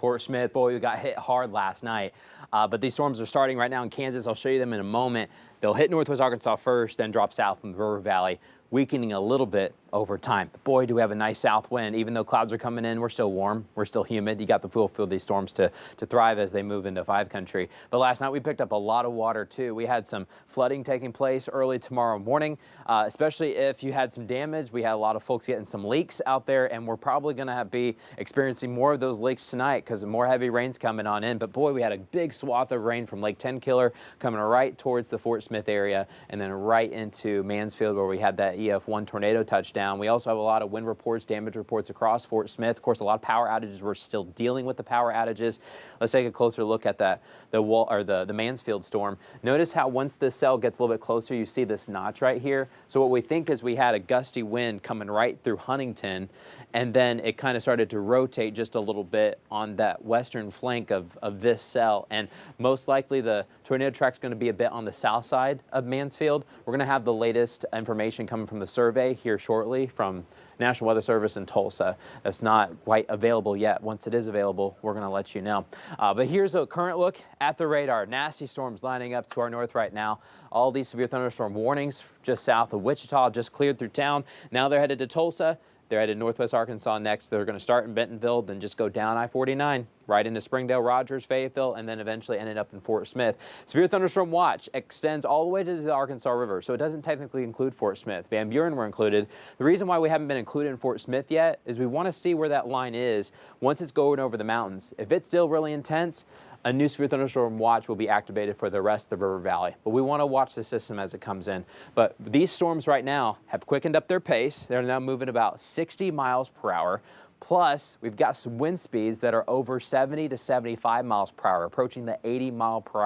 Fort Smith, boy, we got hit hard last night. But these storms are starting right now in Kansas. I'll show you them in a moment. They'll hit northwest Arkansas first, then drop south from the River Valley, weakening a little bit over time. But boy, do we have a nice south wind. Even though clouds are coming in, we're still warm. We're still humid. You got the full feel of these storms to thrive as they move into 5 country. But last night we picked up a lot of water too. We had some flooding taking place early tomorrow morning, especially if you had some damage. We had a lot of folks getting some leaks out there, and we're probably going to be experiencing more of those leaks tonight because more heavy rain's coming on in. But boy, we had a big swath of rain from Lake Tenkiller coming right towards the Fort Smith area and then right into Mansfield where we had that EF1 tornado touchdown. We also have a lot of wind reports, damage reports across Fort Smith. Of course, a lot of power outages. We're still dealing with the power outages. Let's take a closer look at the Mansfield storm. Notice how once this cell gets a little bit closer, you see this notch right here. So what we think is we had a gusty wind coming right through Huntington, and then it kind of started to rotate just a little bit on that western flank of this cell. And most likely the tornado track is going to be a bit on the south side of Mansfield. We're going to have the latest information coming from the survey here shortly from National Weather Service in Tulsa. That's not quite available yet. Once it is available, we're going to let you know. But here's a current look at the radar. Nasty storms lining up to our north right now. All these severe thunderstorm warnings just south of Wichita just cleared through town. Now they're headed to Tulsa. They're headed northwest Arkansas next. They're going to start in Bentonville, then just go down I-49, right into Springdale, Rogers, Fayetteville, and then eventually ended up in Fort Smith. Severe thunderstorm watch extends all the way to the Arkansas River, so it doesn't technically include Fort Smith. Van Buren were included. The reason why we haven't been included in Fort Smith yet is we want to see where that line is once it's going over the mountains. If it's still really intense, a new severe thunderstorm watch will be activated for the rest of the River Valley. But we want to watch the system as it comes in. But these storms right now have quickened up their pace. They're now moving about 60 miles per hour. Plus, we've got some wind speeds that are over 70 to 75 miles per hour, approaching the 80 mile per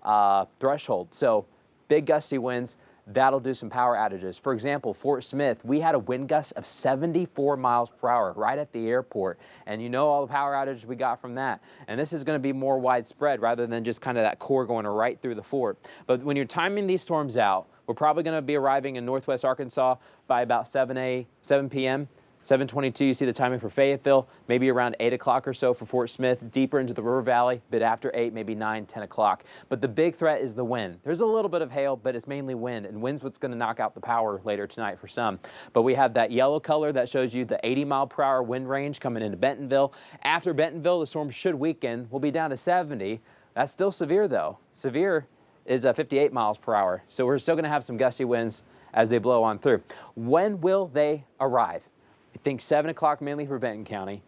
hour threshold. So big gusty winds. That'll do some power outages. For example, Fort Smith, we had a wind gust of 74 miles per hour right at the airport. And you know all the power outages we got from that. And this is going to be more widespread rather than just kind of that core going right through the fort. But when you're timing these storms out, we're probably going to be arriving in northwest Arkansas by about 7 p.m. 7:22, you see the timing for Fayetteville, maybe around 8 o'clock or so for Fort Smith, deeper into the River Valley, a bit after 8, maybe 9, 10 o'clock. But the big threat is the wind. There's a little bit of hail, but it's mainly wind, and wind's what's going to knock out the power later tonight for some. But we have that yellow color that shows you the 80 mile per hour wind range coming into Bentonville. After Bentonville, the storm should weaken. We'll be down to 70. That's still severe, though. Severe is 58 miles per hour. So we're still going to have some gusty winds as they blow on through. When will they arrive? I think 7 o'clock mainly for Benton County,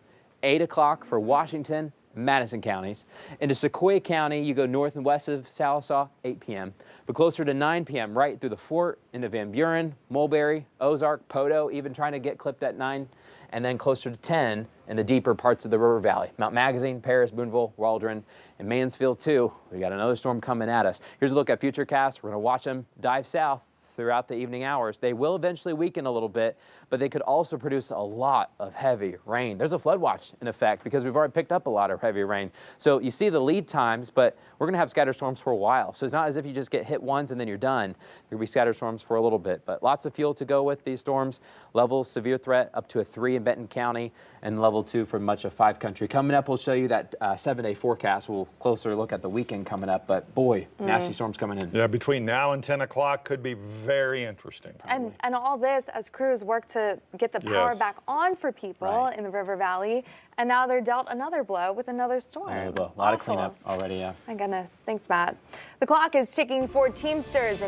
8 o'clock for Washington, Madison counties. Into Sequoia County, you go north and west of Sallisaw, 8 p.m. But closer to 9 p.m. right through the fort, into Van Buren, Mulberry, Ozark, Poteau, even trying to get clipped at 9. And then closer to 10 in the deeper parts of the River Valley. Mount Magazine, Paris, Boonville, Waldron, and Mansfield too. We got another storm coming at us. Here's a look at futurecasts. We're going to watch them dive south throughout the evening hours. They will eventually weaken a little bit, but they could also produce a lot of heavy rain. There's a flood watch in effect because we've already picked up a lot of heavy rain. So you see the lead times, but we're going to have scattered storms for a while. So it's not as if you just get hit once and then you're done. There'll be scattered storms for a little bit, but lots of fuel to go with these storms. Level severe threat up to a 3 in Benton County and level 2 for much of 5 country. Coming up, we'll show you that 7-day forecast. We'll closer look at the weekend coming up, but boy, nasty storms coming in. Yeah, between now and 10 o'clock could be very interesting. And all this as crews work to get the power back on for people in the River Valley, and now they're dealt another blow with another storm. A lot of cleanup already, yeah. My goodness. Thanks, Matt. The clock is ticking for Teamsters.